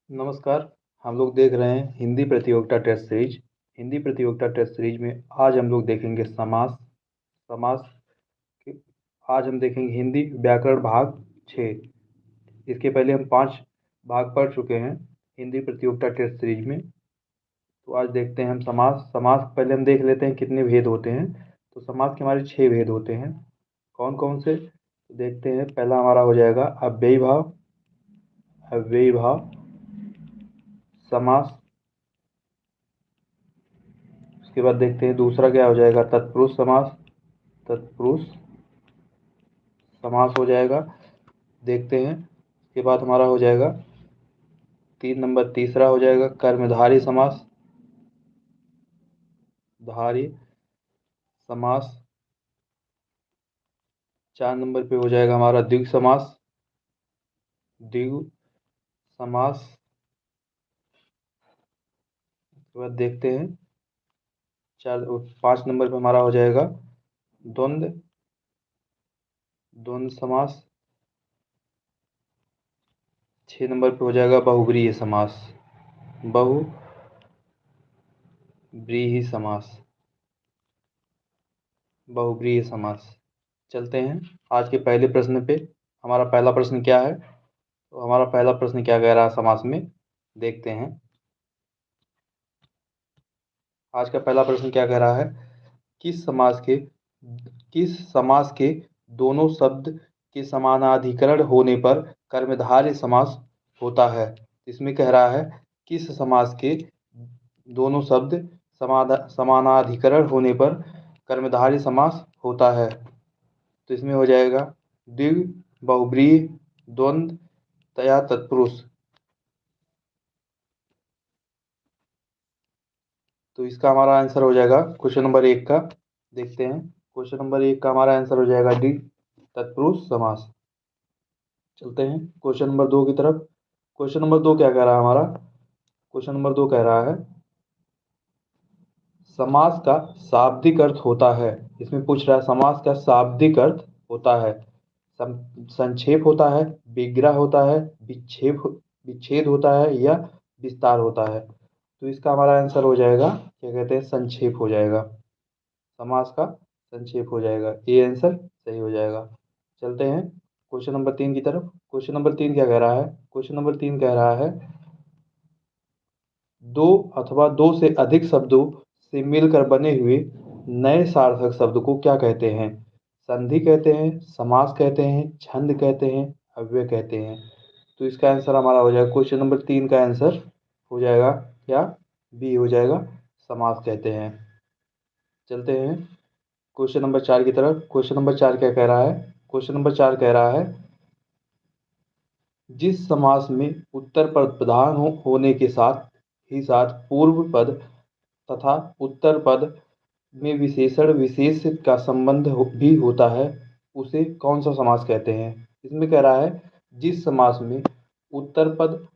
नमस्कार। हम लोग देख रहे हैं हिंदी प्रतियोगिता टेस्ट सीरीज। हिंदी प्रतियोगिता टेस्ट सीरीज में आज हम लोग देखेंगे समास। समास के आज हम देखेंगे हिंदी व्याकरण भाग 6। इसके पहले हम 5 भाग पढ़ चुके हैं हिंदी प्रतियोगिता टेस्ट सीरीज में। तो आज देखते हैं हम समास। समास पहले हम देख लेते हैं कितने भेद होते हैं। तो समास के हमारे 6 भेद होते हैं। कौन कौन से देखते हैं। पहला हमारा हो जाएगा अव्ययी भाव। अव्ययी भाव समास। उसके बाद देखते हैं दूसरा क्या हो जाएगा, तत्पुरुष समास। तत्पुरुष समास हो जाएगा। देखते हैं इसके बाद हमारा हो जाएगा 3 नंबर, तीसरा हो जाएगा कर्मधारय समास। धारय समास। 4 नंबर पे हो जाएगा हमारा द्विगु समास। द्विगु समास। उसके बाद देखते हैं 5 नंबर पे हमारा हो जाएगा द्वंद्व। द्वंद्व समास। 6 नंबर पे हो जाएगा बहुब्रीहि समास। बहुब्रीहि समास। बहुब्रीहि समास। चलते हैं आज के पहले प्रश्न पे। हमारा पहला प्रश्न क्या है, तो हमारा पहला प्रश्न क्या कह रहा है समास में, देखते हैं। आज का पहला प्रश्न क्या कह रहा है, किस समास के दोनों शब्द के समानाधिकरण होने पर कर्मधारय समास होता है। इसमें कह रहा है किस समास के दोनों शब्द समानाधिकरण होने पर कर्मधारय समास होता है। तो इसमें हो जाएगा द्विगु, बहुब्रीहि, द्वंद्व तया तत्पुरुष। तो इसका हमारा आंसर हो जाएगा क्वेश्चन नंबर 1 का। देखते हैं क्वेश्चन नंबर 1 का हमारा आंसर हो जाएगा डी, तत्पुरुष समास। चलते हैं क्वेश्चन नंबर 2 की तरफ। क्वेश्चन नंबर 2 क्या कह रहा है हमारा, क्वेश्चन नंबर 2 कह रहा है समास का शाब्दिक अर्थ होता है। इसमें पूछ रहा है समास का शाब्दिक अर्थ होता है। संक्षेप होता है, विग्रह होता है, विच्छेद होता है या विस्तार होता है। तो इसका हमारा आंसर हो जाएगा क्या कहते हैं, संक्षेप हो जाएगा। समास का संक्षेप हो जाएगा, ये आंसर सही हो जाएगा। चलते हैं क्वेश्चन नंबर 3 की तरफ। क्वेश्चन नंबर 3 क्या कह रहा है, क्वेश्चन नंबर 3 कह रहा है दो अथवा दो से अधिक शब्दों से मिलकर बने हुए नए सार्थक शब्द को क्या कहते हैं। संधि कहते हैं, समास कहते हैं, छंद कहते हैं, अव्यय कहते हैं। तो इसका आंसर हमारा हो जाएगा क्वेश्चन नंबर 3 का आंसर हो जाएगा क्या, बी हो जाएगा, समास कहते हैं। चलते हैं क्वेश्चन नंबर 4 की तरफ। क्वेश्चन नंबर 4 क्या कह रहा है, क्वेश्चन नंबर 4 कह रहा है जिस समास में उत्तर पद प्रधान होने के साथ ही साथ पूर्व पद तथा उत्तर पद में विशेषण विशेष का संबंध भी होता है, उसे कौन सा समास कहते हैं। इसमें कह रहा है जिस समास में उत्तर पद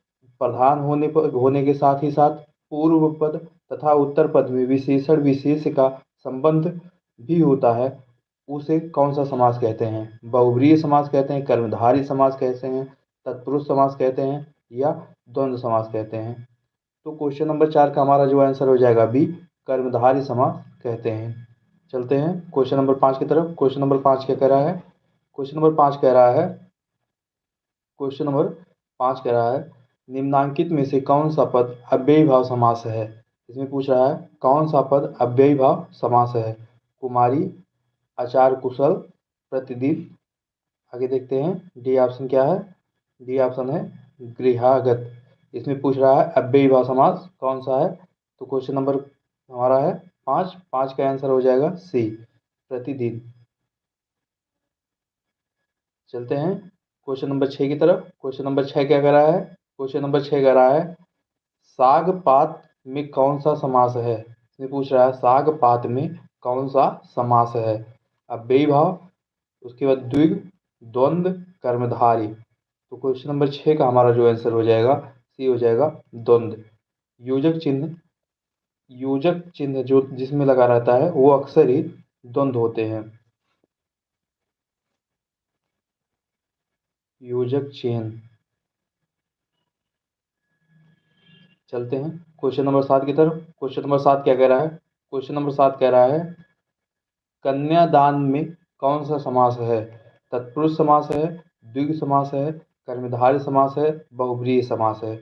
प्रधान होने के साथ ही साथ पूर्व पद तथा उत्तर पद में विशेषण विशेष का संबंध भी होता है, उसे कौन सा समास कहते हैं। बहुब्रीहि समास कहते हैं, कर्मधारय समास कहते हैं, तत्पुरुष समास कहते हैं या द्वंद्व समास कहते हैं। तो क्वेश्चन नंबर 4 का हमारा जो आंसर हो जाएगा बी, कर्मधारय समास कहते हैं। चलते हैं क्वेश्चन नंबर 5 की तरफ। क्वेश्चन नंबर 5 क्या कह रहा है, क्वेश्चन नंबर 5 कह रहा है, क्वेश्चन नंबर 5 कह रहा है निम्नांकित में से कौन सा पद अव्ययी भाव समास है। इसमें पूछ रहा है कौन सा पद अव्ययी भाव समास है। कुमारी, आचार कुशल, प्रतिदिन। आगे देखते हैं डी ऑप्शन क्या है, डी ऑप्शन है गृहागत। इसमें पूछ रहा है अव्ययी भाव समास कौन सा है। तो क्वेश्चन नंबर हमारा है 5, 5 का आंसर हो जाएगा सी, प्रतिदिन। चलते हैं क्वेश्चन नंबर 6 की तरफ। क्वेश्चन नंबर 6 क्या कर रहा है, क्वेश्चन नंबर 6 कह रहा है साग पात में कौन सा समास है। इसमें पूछ रहा है साग पात में कौन सा समास है। अव्ययी भाव, उसके बाद द्विगु, द्वंद्व, कर्मधारय। तो क्वेश्चन नंबर 6 का हमारा जो आंसर हो जाएगा सी हो जाएगा, द्वंद्व। योजक चिन्ह, योजक चिन्ह जो जिसमें लगा रहता है वो अक्सर ही द्वंद्व होते हैं। योजक चिन्ह, चलते हैं क्वेश्चन नंबर 7 की तरफ। क्वेश्चन नंबर 7 क्या कह रहा है? क्वेश्चन नंबर 7 कह रहा है कन्यादान में कौन सा समास है? तत्पुरुष समास है, द्विगु समास है, कर्मधारय समास है, बहुब्रीहि समास है।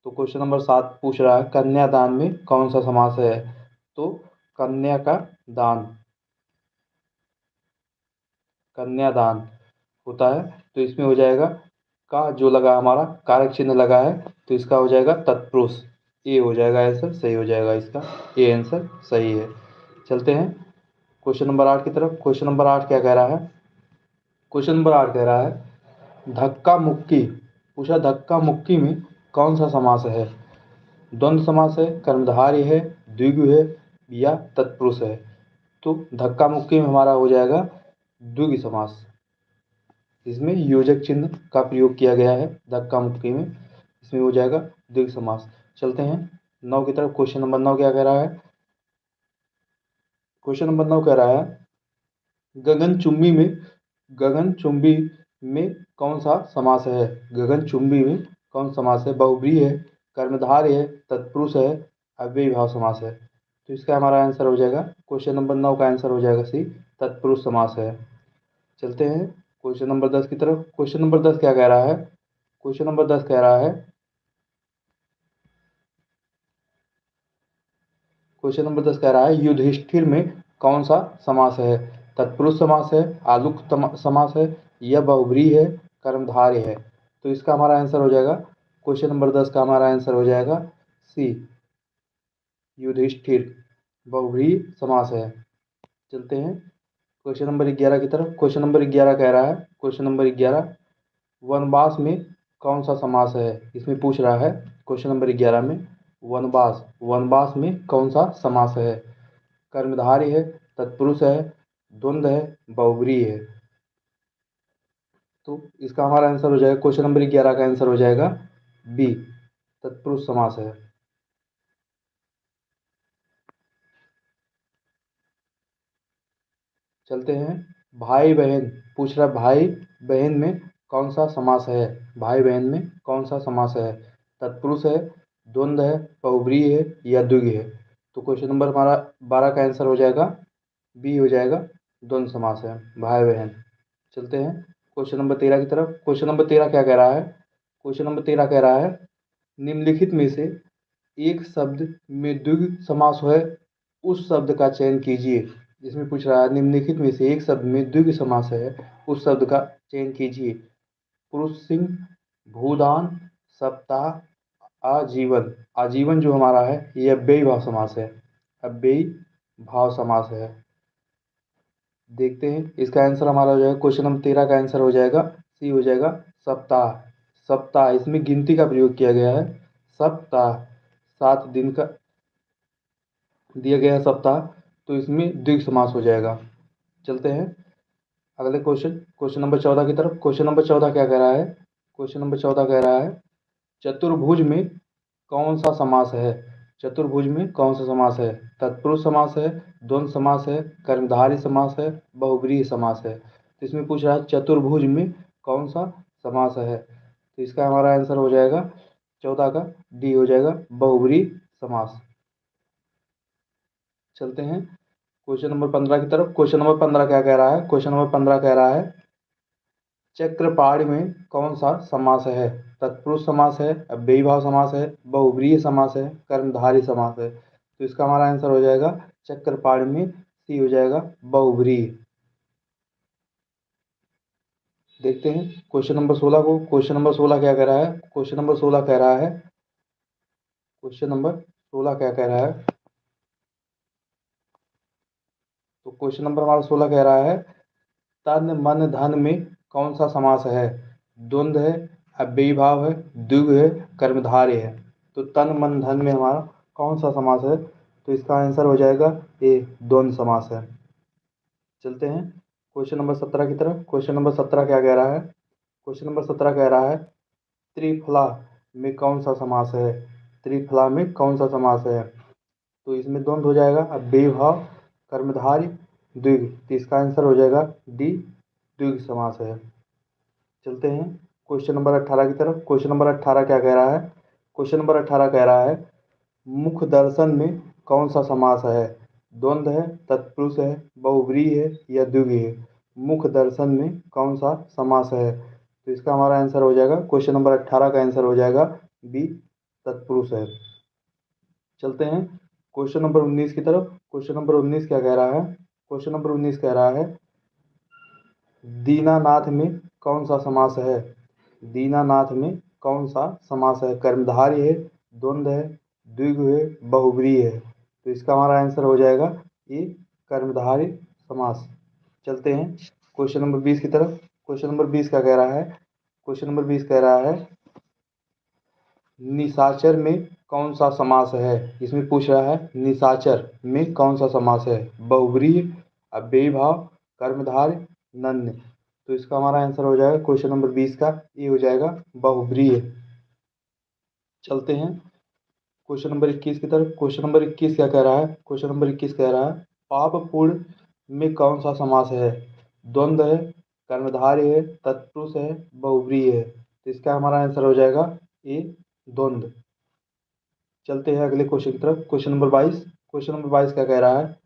तो क्वेश्चन नंबर 7 पूछ रहा है कन्यादान में कौन सा समास है? तो कन्या का दान, कन्यादान होता है, तो इसमें हो जाएगा का जो लगा हमारा कारक चिन्ह लगा है, तो इसका हो जाएगा तत्पुरुष। ए हो जाएगा आंसर, सही हो जाएगा इसका, ए आंसर सही है। चलते हैं क्वेश्चन नंबर 8 की तरफ। क्वेश्चन नंबर 8 क्या कह रहा है? क्वेश्चन नंबर 8 कह रहा है धक्का मुक्की। पूछा धक्का मुक्की में कौन सा समास है? द्वंद्व समास है, कर्मधारय है, द्विगु है या तत्पुरुष है? तो धक्का मुक्की में हमारा हो जाएगा द्विगु समास। इसमें योजक चिन्ह का प्रयोग किया गया है धक्का मुक्की में, इसमें हो जाएगा द्विगु समास। चलते हैं 9 की तरफ। क्वेश्चन नंबर 9 क्या कह रहा है? क्वेश्चन नंबर 9 कह रहा है गगनचुंबी में, गगनचुंबी में कौन सा समास है? गगनचुंबी में कौन सा समास है? बहुब्रीहि है, कर्मधारय है, तत्पुरुष है, अव्ययी भाव समास है। तो इसका हमारा आंसर हो जाएगा, क्वेश्चन नंबर 9 का आंसर हो जाएगा सी, तत्पुरुष समास है। चलते हैं क्वेश्चन नंबर 10 की तरफ। क्वेश्चन नंबर 10 क्या कह रहा है? क्वेश्चन नंबर 10 कह रहा है क्वेश्चन नंबर 10 कह रहा है युधिष्ठिर में कौन सा समास है? तत्पुरुष समास है, आलुक समास है या बहुब्रीहि है, कर्मधारय है? तो इसका हमारा आंसर हो जाएगा, क्वेश्चन नंबर 10 का हमारा आंसर हो जाएगा सी, युधिष्ठिर बहुब्रीहि समास है। चलते हैं क्वेश्चन नंबर 11 की तरफ। क्वेश्चन नंबर 11 कह रहा है, क्वेश्चन नंबर 11 वनवास में कौन सा समास है? इसमें पूछ रहा है क्वेश्चन नंबर 11 में वनवास, वनवास में कौन सा समास है? कर्मधारय है, तत्पुरुष है, द्वंद्व है, बहुब्रीहि है? तो इसका हमारा आंसर हो जाएगा, क्वेश्चन नंबर 11 का आंसर हो जाएगा बी, तत्पुरुष समास है। चलते हैं भाई बहन। पूछ रहा भाई बहन में कौन सा समास है? भाई बहन में कौन सा समास है? तत्पुरुष है, द्वंद्व है, बहुब्रीहि है या द्विगु है? तो क्वेश्चन नंबर हमारा 12 का आंसर हो जाएगा बी, हो जाएगा द्वंद्व समास है, भाई बहन। चलते हैं क्वेश्चन नंबर 13 की तरफ। क्वेश्चन नंबर 13 क्या कह रहा है? क्वेश्चन नंबर 13 कह रहा है निम्नलिखित में से एक शब्द में द्विगु समास है, उस शब्द का चयन कीजिए। जिसमें पूछ रहा है निम्नलिखित में से एक शब्द में द्विगु समास है, उस शब्द का चयन कीजिए। पुरुष सिंह, भूदान, सप्ताह, आजीवन। आजीवन जो हमारा है ये अव्ययी भाव समास है, अव्ययी भाव समास है। देखते हैं इसका आंसर हमारा हो जाएगा, क्वेश्चन नंबर 13 का आंसर हो जाएगा सी, हो जाएगा सप्ताह। सप्ताह इसमें गिनती का प्रयोग किया गया है, सप्ताह 7 दिन का दिया गया है सप्ताह, तो इसमें द्विगु समास हो जाएगा। चलते हैं अगले क्वेश्चन, क्वेश्चन नंबर 14 की तरफ। क्वेश्चन नंबर 14 क्या कह रहा है? क्वेश्चन नंबर 14 कह रहा है चतुर्भुज में कौन सा समास है? चतुर्भुज में कौन सा समास है? तत्पुरुष समास है, द्वंद्व समास है, कर्मधारय समास है, बहुब्रीहि समास है? तो इसमें पूछ रहा है चतुर्भुज में कौन सा समास है? तो इसका हमारा आंसर हो जाएगा 14 का डी, हो जाएगा बहुब्रीहि समास। चलते हैं क्वेश्चन नंबर 15 की तरफ। क्वेश्चन नंबर 15 क्या कह रहा है? क्वेश्चन नंबर 15 कह रहा है चक्रपाणि में कौन सा समास है? तत्पुरुष समास है, अव्ययी भाव समास है, बहुब्रीहि समास है, कर्मधारय समास है? तो इसका हमारा आंसर हो जाएगा चक्रपाणि में सी, हो जाएगा बहुब्रीहि। देखते हैं क्वेश्चन नंबर 16 को। क्वेश्चन नंबर 16 क्या कह रहा है? क्वेश्चन नंबर 16 कह रहा है, क्वेश्चन नंबर 16 क्या कह रहा है? तो क्वेश्चन नंबर हमारा 16 कह रहा है तन मन धन में कौन सा समास है? द्वंद्व है, अव्ययी भाव है, द्विगु है, कर्मधारय है? तो तन मन धन में हमारा कौन सा समास है? तो इसका आंसर हो जाएगा ए, द्वंद्व समास है। चलते हैं क्वेश्चन नंबर 17 की तरफ। क्वेश्चन नंबर 17 क्या कह रहा है? क्वेश्चन नंबर 17 कह रहा है त्रिफला में कौन सा समास है? त्रिफला में कौन सा समास है? तो इसमें द्वंद्व हो जाएगा, अव्ययी भाव, कर्मधारय, द्विगु। तो इसका आंसर हो जाएगा डी, द्विगु समास है। चलते हैं क्वेश्चन नंबर 18 की तरफ। क्वेश्चन नंबर 18 क्या कह रहा है? क्वेश्चन नंबर 18 कह रहा है मुख दर्शन में कौन सा समास है? द्वंद्व है, तत्पुरुष है, बहुव्रीहि है या द्विगु है? मुख दर्शन में कौन सा समास है? तो इसका हमारा आंसर हो जाएगा, क्वेश्चन नंबर 18 का आंसर हो जाएगा बी, तत्पुरुष है। चलते हैं क्वेश्चन नंबर 19 की तरफ। क्वेश्चन नंबर 19 क्या कह रहा है? क्वेश्चन नंबर 19 कह रहा है दीनानाथ में कौन सा समास है? दीनानाथ में कौन सा समास है? कर्मधारय है, द्वंद्व है, द्विगु है, बहुव्रीहि है? तो इसका हमारा आंसर हो जाएगा ये कर्मधारय समास। चलते हैं क्वेश्चन नंबर 20 की तरफ। क्वेश्चन नंबर 20 क्या कह रहा है? क्वेश्चन नंबर 20 कह रहा है निशाचर में कौन सा समास है? इसमें पूछ रहा है निशाचर में कौन सा समास है? बहुव्रीहि, अव्ययीभाव, कर्मधारय, नन्य? तो इसका हमारा आंसर हो जाएगा क्वेश्चन नंबर 20 का ये हो जाएगा बहुव्रीहि। चलते हैं क्वेश्चन नंबर 21 की तरफ। क्वेश्चन नंबर 21 क्या कह रहा है? क्वेश्चन नंबर 21 कह रहा है पाप पूर्ण में कौन सा समास है? द्वंद्व है, कर्मधारय है, तत्पुरुष है, बहुव्रीहि है? तो इसका हमारा आंसर हो जाएगा ए, द्वंद्व। चलते हैं अगले क्वेश्चन की तरफ। Question number 22। क्वेश्चन नंबर 22 क्या कह रहा है?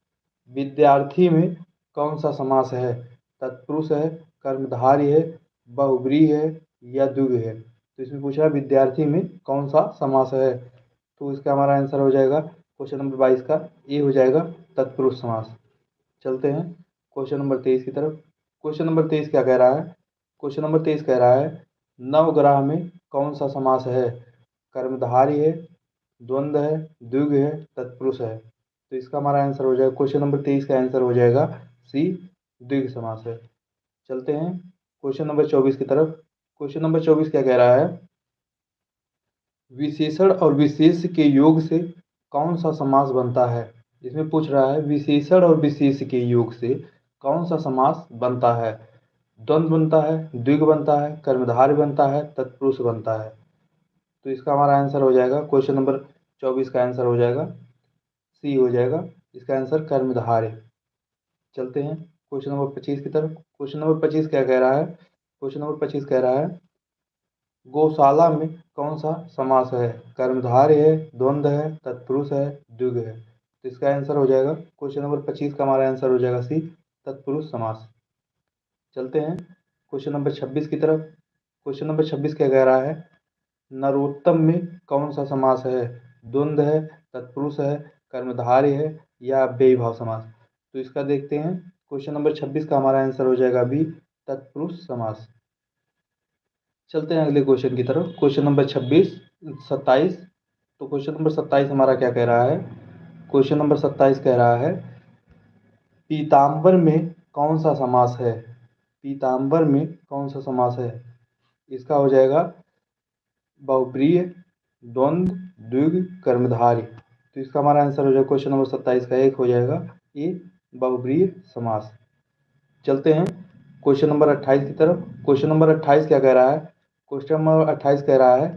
विद्यार्थी में कौन सा समास है? तत्पुरुष है, कर्मधारय है, बहुव्रीहि है या द्विगु है? तो इसमें पूछ रहा है विद्यार्थी में कौन सा समास है? तो इसका हमारा आंसर हो जाएगा क्वेश्चन नंबर 22 का ए हो जाएगा तत्पुरुष समास। चलते हैं क्वेश्चन नंबर 23 की तरफ। क्वेश्चन नंबर 23 क्या कह रहा है? क्वेश्चन नंबर 23 कह रहा है नवग्रह में कौन सा समास है? कर्मधारय है, द्वंद्व है, द्विगु है, तत्पुरुष है? तो इसका हमारा आंसर हो जाएगा क्वेश्चन नंबर 23 का आंसर हो जाएगा सी, द्विगु समास है। चलते हैं क्वेश्चन नंबर 24 की तरफ। क्वेश्चन नंबर 24 क्या कह रहा है? विशेषण और विशेष के योग से कौन सा समास बनता है? इसमें पूछ रहा है विशेषण और विशेष के योग से कौन सा समास बनता है? द्वंद्व बनता है, द्विगु बनता है, कर्मधारय बनता है, तत्पुरुष बनता है? तो इसका हमारा आंसर हो जाएगा क्वेश्चन नंबर 24 का आंसर हो जाएगा सी हो जाएगा इसका आंसर कर्मधारय। चलते हैं क्वेश्चन नंबर 25 की तरफ। क्वेश्चन नंबर 25 क्या कह रहा है? क्वेश्चन नंबर 25 कह रहा है गौशाला में कौन सा समास है? कर्मधारय है, द्वंद्व है, तत्पुरुष है, द्विगु है? तो इसका आंसर हो जाएगा क्वेश्चन नंबर 25 का हमारा आंसर हो जाएगा सी, तत्पुरुष समास। चलते हैं क्वेश्चन नंबर 26 की तरफ। क्वेश्चन नंबर 26 क्या कह रहा है? नरोत्तम में कौन सा समास है? द्वंद्व है, तत्पुरुष है, कर्मधारय है या अव्ययीभाव समास? तो इसका देखते हैं क्वेश्चन नंबर 26 का हमारा आंसर हो जाएगा बी, तत्पुरुष समास। चलते हैं अगले क्वेश्चन की तरफ। Question number 26, 27। तो क्वेश्चन नंबर 27 हमारा क्या कह रहा है? क्वेश्चन नंबर 27 कह रहा है पीताम्बर में कौन सा समास है? पीताम्बर में कौन सा समास है? इसका हो जाएगा बहुप्रिय, द्वंद्व, द्विगु, कर्मधारय? तो इसका हमारा आंसर हो जाएगा क्वेश्चन नंबर 27 का एक हो जाएगा ये बहुप्रिय समास। चलते हैं क्वेश्चन नंबर 28 की तरफ। क्वेश्चन नंबर 28 क्या कह रहा है? क्वेश्चन नंबर 28 कह रहा है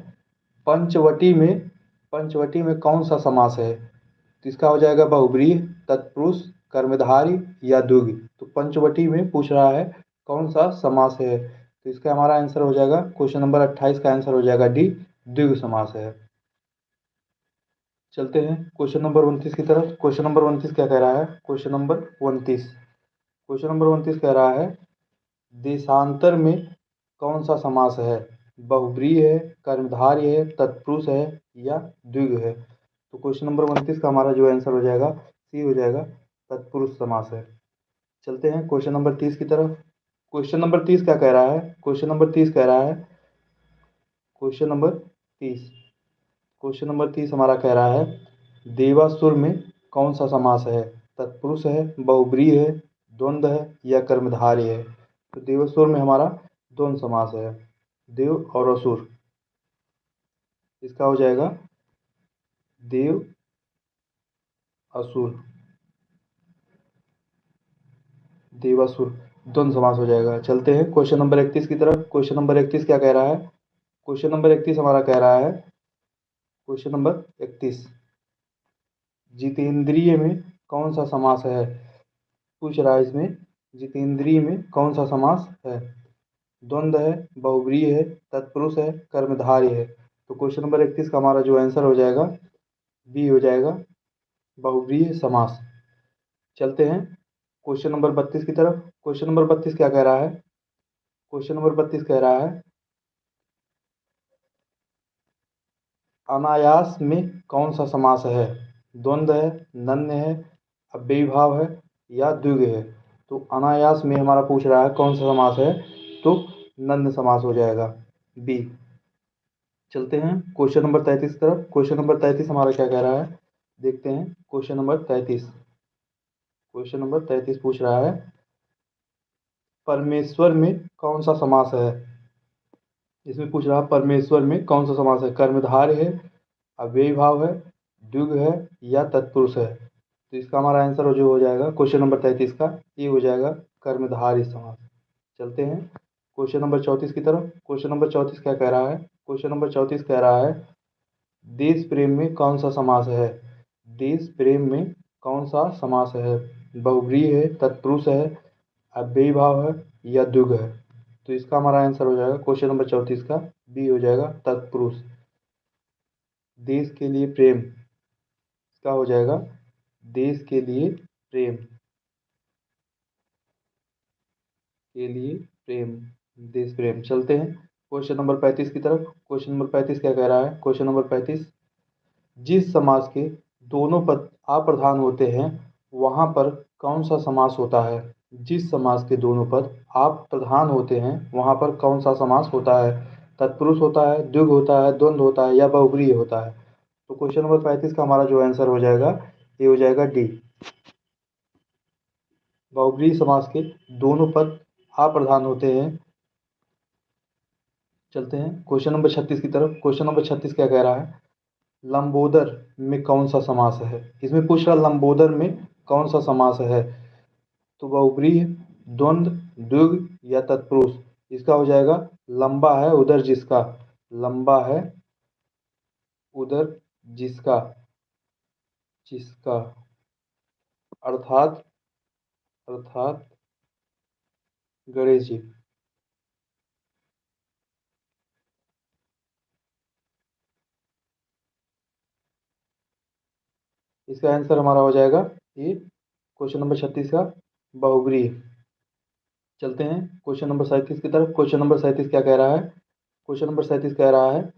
पंचवटी में कौन सा समास है? तो इसका हो जाएगा बहुब्रीहि, तत्पुरुष, कर्मधारय या द्विगु? तो पंचवटी में पूछ रहा है कौन सा समास है? तो इसका हमारा आंसर हो जाएगा क्वेश्चन नंबर 28 का आंसर हो जाएगा डी, द्विगु समास है। चलते हैं क्वेश्चन नंबर 29 की तरफ। क्वेश्चन नंबर 29 क्या कह रहा है? क्वेश्चन नंबर 29, क्वेश्चन नंबर 29 कह रहा है देशांतर में कौन सा समास है? बहुब्रीहि है, कर्मधारय है, तत्पुरुष है या द्विगु है? तो क्वेश्चन नंबर 29 का हमारा जो आंसर हो जाएगा सी हो जाएगा, तत्पुरुष समास है। चलते हैं क्वेश्चन नंबर 30 की तरफ। क्वेश्चन नंबर 30 क्या कह रहा है? क्वेश्चन नंबर 30 कह रहा है क्वेश्चन नंबर 30, क्वेश्चन नंबर 30 हमारा कह रहा है देवासुर में कौन सा समास है? तत्पुरुष है, बहुब्रीहि है, द्वंद्व है या कर्मधारय है? तो देवासुर में हमारा द्वंद्व समास है, देव और असुर। इसका हो जाएगा देव, असुर, देवासुर, द्वंद्व समास हो जाएगा। चलते हैं क्वेश्चन नंबर 31 की तरफ। क्वेश्चन नंबर 31 क्या कह रहा है? क्वेश्चन नंबर 31 हमारा कह रहा है क्वेश्चन नंबर 31 जितेंद्रिय में कौन सा समास है? पूछ रहा है इसमें जितेंद्रिय में कौन सा समास है? द्वंद्व है, बहुब्रीहि है, तत्पुरुष है, कर्मधारय है? तो क्वेश्चन नंबर 31 का हमारा जो आंसर हो जाएगा बी हो जाएगा बहुव्रीहि समास। चलते हैं क्वेश्चन नंबर 32 की तरफ। क्वेश्चन नंबर 32 क्या कह रहा है? क्वेश्चन नंबर 32 कह रहा है अनायास में कौन सा समास है? द्वंद्व है, नन्य है, अव्ययीभाव है या द्विगु है? तो अनायास में हमारा पूछ रहा है कौन सा समास है, तो नन्य समास हो जाएगा, बी। चलते हैं क्वेश्चन नंबर 33 की तरफ। क्वेश्चन नंबर 33 हमारा क्या कह रहा है, देखते हैं। क्वेश्चन नंबर 33, क्वेश्चन नंबर 33 पूछ रहा है परमेश्वर में कौन सा समास है? इसमें पूछ रहा है परमेश्वर में कौन सा समास है? कर्मधारय है, अव्ययीभाव है, द्विगु है या तत्पुरुष है? तो इसका हमारा आंसर जो हो जाएगा क्वेश्चन नंबर 33 का, ये हो जाएगा कर्मधारय समास। चलते हैं क्वेश्चन नंबर 34 की तरफ। क्वेश्चन नंबर 34 क्या कह रहा है? क्वेश्चन नंबर 34 कह रहा है देश प्रेम में कौन सा समास है? देश प्रेम में कौन सा समास है? बहुव्रीहि है, तत्पुरुष है, अव्ययीभाव है या द्विगु है? तो इसका हमारा आंसर हो जाएगा क्वेश्चन नंबर 34 का, बी हो जाएगा तत्पुरुष। देश के लिए प्रेम, इसका हो जाएगा देश के लिए प्रेम, के लिए प्रेम, देश प्रेम। चलते हैं क्वेश्चन नंबर 35 की तरफ। क्वेश्चन नंबर 35 क्या कह रहा है? क्वेश्चन नंबर 35, जिस समास के दोनों पद अप्रधान होते हैं वहां पर कौन सा समास होता है? जिस समास के दोनों पद अप्रधान होते हैं वहां पर कौन सा समास होता है? तत्पुरुष होता है, द्विगु होता है, द्वंद्व होता है या बहुव्रीहि होता है? तो क्वेश्चन नंबर 35 का हमारा जो आंसर हो जाएगा, ये हो जाएगा डी। बहुव्रीहि समास के दोनों पद अप्रधान होते हैं। चलते हैं क्वेश्चन नंबर 36 की तरफ। क्वेश्चन नंबर 36 क्या कह रहा है? लंबोदर में कौन सा समास है? इसमें पूछ रहा लंबोदर में कौन सा समास है? तो बहुव्रीहि, द्वंद्व, द्विगु या तत्पुरुष? इसका हो जाएगा लंबा है उधर जिसका, लंबा है उधर जिसका, जिसका, अर्थात, अर्थात गणेश जी। इसका आंसर हमारा हो जाएगा ये क्वेश्चन नंबर 36 का, बहुव्रीहि। चलते हैं क्वेश्चन नंबर 37 की तरफ। क्वेश्चन नंबर 37 क्या कह रहा है? क्वेश्चन नंबर 37 कह रहा है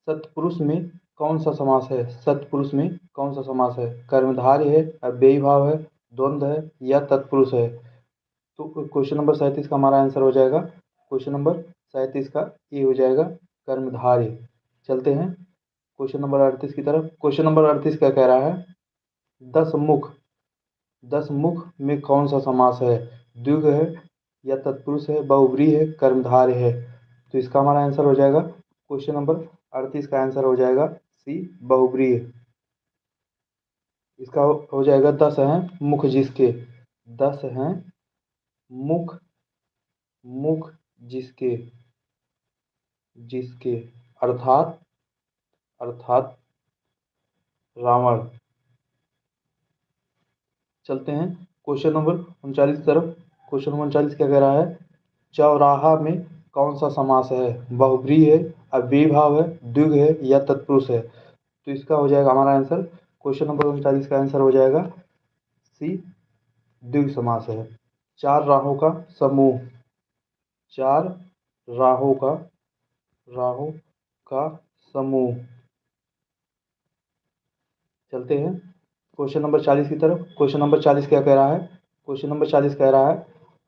सत्पुरुष में कौन सा समास है? सत्पुरुष में कौन सा समास है? कर्मधारय है, अव्ययीभाव है, द्वंद्व है या तत्पुरुष है? तो क्वेश्चन नंबर 37 का हमारा आंसर हो जाएगा क्वेश्चन नंबर 37 का, ये हो जाएगा कर्मधारय। चलते हैं क्वेश्चन नंबर 38 की तरफ। क्वेश्चन नंबर 38 क्या कह रहा है? दस मुख, दस मुख में कौन सा समास है? द्विगु है या तत्पुरुष है, बहुव्रीहि है, कर्मधारय है? तो इसका हमारा आंसर हो जाएगा क्वेश्चन नंबर 38 का आंसर हो जाएगा सी, बहुव्रीहि। इसका हो जाएगा 10 हैं मुख जिसके, 10 हैं मुख, मुख जिसके, जिसके, अर्थात, अर्थात रावण। चलते हैं क्वेश्चन नंबर 39 की तरफ। क्वेश्चन नंबर 39 क्या कह रहा है? चौराहा में कौन सा समास है? बहुव्रीहि है, अव्ययीभाव है, द्विगु है या तत्पुरुष है? तो इसका हो जाएगा हमारा आंसर क्वेश्चन नंबर 39 का आंसर हो जाएगा सी, द्विगु समास है। चार राहों का समूह, चार राहों का, राहों का समूह। चलते हैं क्वेश्चन नंबर 40 की तरफ। क्वेश्चन नंबर 40 क्या कह रहा है? क्वेश्चन नंबर 40 कह रहा है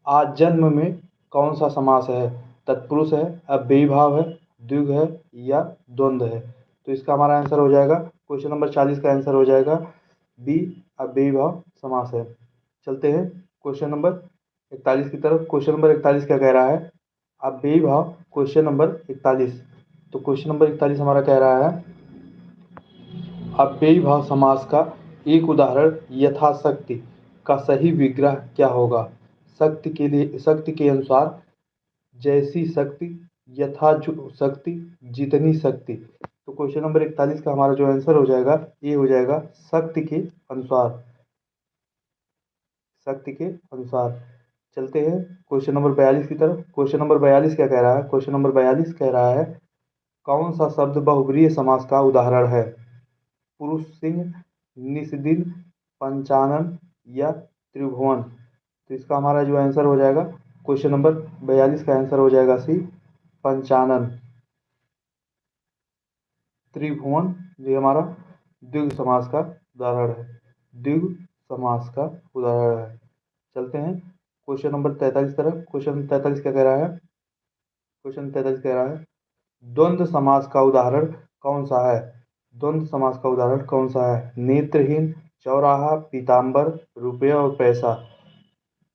आजन्म में कौन सा समास है? तत्पुरुष है, अव्ययीभाव है, द्विगु है या द्वंद्व है? तो इसका हमारा आंसर हो जाएगा क्वेश्चन नंबर 40 का आंसर हो जाएगा बी, अव्ययीभाव समास है। चलते हैं क्वेश्चन नंबर 41 की तरफ। क्वेश्चन नंबर 41 क्या कह रहा है? अव्ययीभाव, क्वेश्चन नंबर 41। तो क्वेश्चन नंबर 41 हमारा कह रहा है अव्ययीभाव समास का एक उदाहरण यथाशक्ति का सही विग्रह क्या होगा? शक्ति के लिए, शक्ति के अनुसार, जैसी शक्ति, यथा जो शक्ति, जितनी शक्ति। तो क्वेश्चन नंबर 41 का हमारा जो आंसर हो जाएगा, ये हो जाएगा शक्ति के अनुसार, शक्ति के अनुसार। चलते हैं क्वेश्चन नंबर 42 की तरफ। क्वेश्चन नंबर 42 क्या कह रहा है? क्वेश्चन नंबर 42 कह रहा है कौन सा शब्द बहुव्रीहि समास का उदाहरण है? पुरुष सिंह, निषदिन, पंचानन या त्रिभुवन। तो इसका हमारा जो आंसर हो जाएगा क्वेश्चन नंबर 42 का आंसर हो जाएगा सी, पंचानन। त्रिभुवन ये हमारा द्विगु समास का उदाहरण है, द्विगु समास का उदाहरण है। चलते हैं क्वेश्चन नंबर 43 तरफ। क्वेश्चन 43 क्या कह रहा है? क्वेश्चन 43 कह रहा है द्वंद्व समास का उदाहरण कौन सा है? द्वंद्व समास का उदाहरण कौन सा है? नेत्रहीन, चौराहा, पीताम्बर, रुपया और पैसा।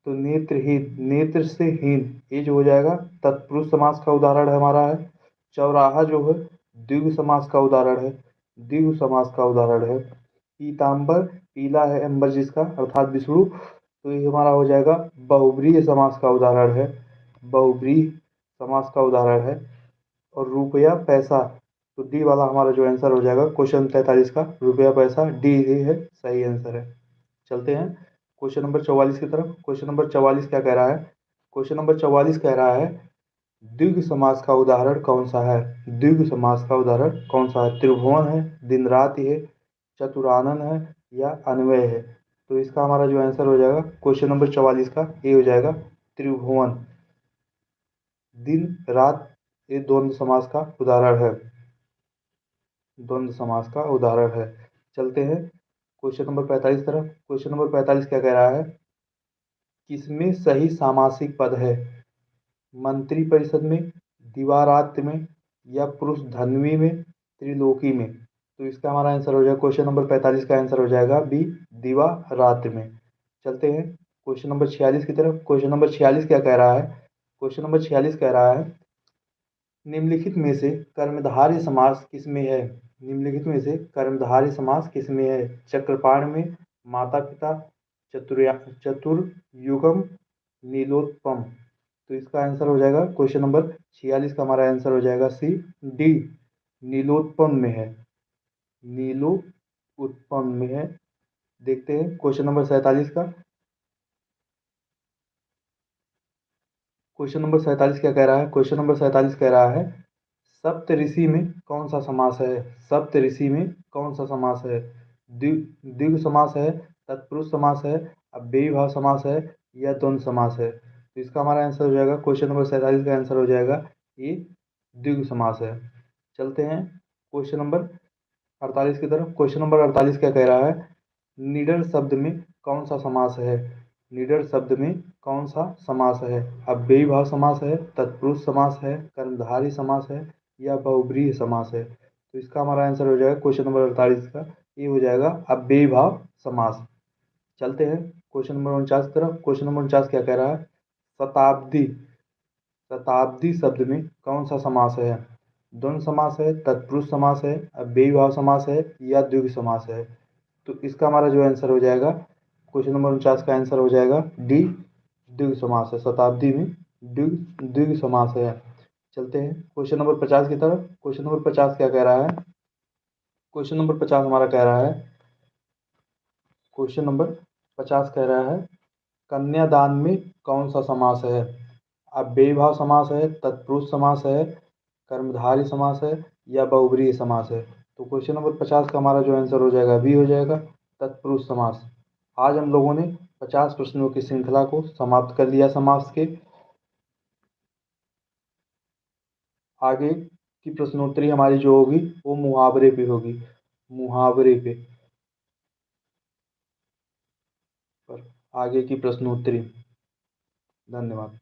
तो नेत्रहीन, नेत्र से हीन, ये जो हो जाएगा तत्पुरुष समास का उदाहरण हमारा है। चौराहा जो है द्विगु समास का उदाहरण है, द्विगु समास का उदाहरण है। पीताम्बर, पीला है अंबर जिसका अर्थात विष्णु, तो ये हमारा हो जाएगा बहुब्रीहि समास का उदाहरण है, बहुब्रीहि समास का उदाहरण है। और रुपया पैसा, तो डी वाला हमारा जो आंसर हो जाएगा क्वेश्चन 43 का, रुपया पैसा, डी ही है सही आंसर है। चलते हैं क्वेश्चन नंबर 44 की तरफ। क्वेश्चन नंबर 44 क्या कह रहा है? क्वेश्चन नंबर 44 कह रहा है द्विगु समास का उदाहरण कौन सा है? द्विगु समास का उदाहरण कौन सा है? त्रिभुवन है, दिन रात है, चतुरानन है या अन्वय है। तो इसका हमारा जो आंसर हो जाएगा क्वेश्चन नंबर 44 का ये हो जाएगा त्रिभुवन। दिन रात ये द्वंद्व समास का उदाहरण है, द्वंद्व समास का उदाहरण है। चलते हैं क्वेश्चन नंबर 45 तरफ। क्वेश्चन नंबर 45 क्या कह रहा है? किसमें सही सामासिक पद है? मंत्रिपरिषद में, दिवारात्र में या पुरुष धन्वी में, त्रिलोकी में। तो इसका हमारा आंसर हो जाएगा क्वेश्चन नंबर 45 का आंसर हो जाएगा बी, दिवारात्र में। चलते हैं क्वेश्चन नंबर 46 की तरफ। क्वेश्चन नंबर 46 क्या कह रहा है? क्वेश्चन नंबर 46 कह रहा है निम्नलिखित में से कर्मधारय समास किसमें है? निम्नलिखित में से कर्मधारय समास किसमें है? चक्रपाण में, माता पिता, चतुर्युगम, नीलोत्पम। तो इसका आंसर हो जाएगा क्वेश्चन नंबर 46 का हमारा आंसर हो जाएगा सी, डी, नीलोत्पम में है, नीलो उत्पन्न में है। देखते हैं क्वेश्चन नंबर 47 का। क्वेश्चन नंबर 47 क्या कह रहा है? क्वेश्चन नंबर 47 कह रहा है सप्त ऋषि में कौन सा समास है? सप्त ऋषि में कौन सा समास है? द्विगु समास है, तत्पुरुष समास है, अव्ययी भाव समास है या द्वंद्व समास है। तो इसका हमारा आंसर हो जाएगा क्वेश्चन नंबर 47 का आंसर हो जाएगा ये द्विगु समास है। चलते हैं क्वेश्चन नंबर 48 की तरफ। क्वेश्चन नंबर 48 क्या कह रहा है? निडर शब्द में कौन सा समास है? निडर शब्द में कौन सा समास है? अव्ययी भाव समास है, तत्पुरुष समास है, कर्मधारय समास है या बहुब्रीहि समास है। तो इसका हमारा आंसर हो जाएगा क्वेश्चन नंबर 48 का ये हो जाएगा अव्ययी भाव समास। चलते हैं क्वेश्चन नंबर 49 की तरफ। क्वेश्चन नंबर 49 क्या कह रहा है? शताब्दी, शताब्दी शब्द में कौन सा समास है? द्वंद्व समास है, तत्पुरुष समास है, अव्ययी भाव समास है या द्विगु समास है। तो इसका हमारा जो आंसर हो जाएगा क्वेश्चन नंबर 49 का आंसर हो जाएगा डी, द्विगु समास है। शताब्दी में द्विगु समास है। चलते हैं क्वेश्चन नंबर 50 की तरफ। क्वेश्चन नंबर 50 क्या कह रहा है? क्वेश्चन नंबर 50 हमारा कह रहा है, क्वेश्चन नंबर 50 कह रहा है कन्यादान में कौन सा समास है? अव्ययी भाव समास है, तत्पुरुष समास है, कर्मधारय समास है या बहुब्रीहि समास है। तो क्वेश्चन नंबर 50 का हमारा जो आंसर हो जाएगा बी हो जाएगा, तत्पुरुष समास। आज हम लोगों ने 50 प्रश्नों की श्रृंखला को समाप्त कर दिया समास के। आगे की प्रश्नोत्तरी हमारी जो होगी वो मुहावरे पे होगी, मुहावरे पे पर आगे की प्रश्नोत्तरी। धन्यवाद।